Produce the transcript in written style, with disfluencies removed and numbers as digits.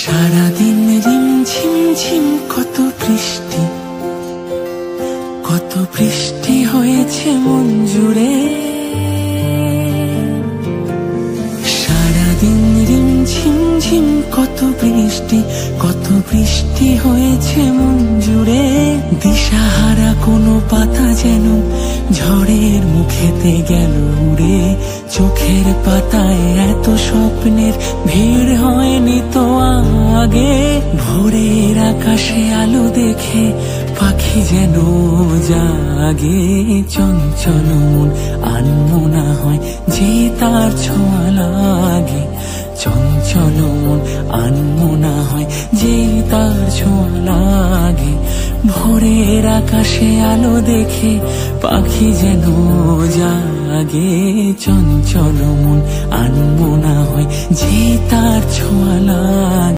সারাদিন রিমঝিম ঝিম কত বৃষ্টি হয়েছে মন জুড়ে। সারাদিন রিমঝিম ঝিম কত বৃষ্টি হয়েছে মন জুড়ে। দিশাহারা কোনো পাতা যেন ঝড়ের মুখেতে গেল উড়ে। চোখের পাতায় এত স্বপ্নের ভিড় হয়নি তো আগে। ভোরের আকাশে আলো দেখে পাখি যেন জাগে। চঞ্চল মন আনমনা হয় যে তার ছোঁয়া লাগে। চঞ্চল মন আনমনা হয় যে তার ছোঁয়া লাগে। ভোরের আকাশে আলো দেখে পাখি যেন জাগে। চঞ্চল মন আনমনা হয় যে তার ছোঁয়া লাগে।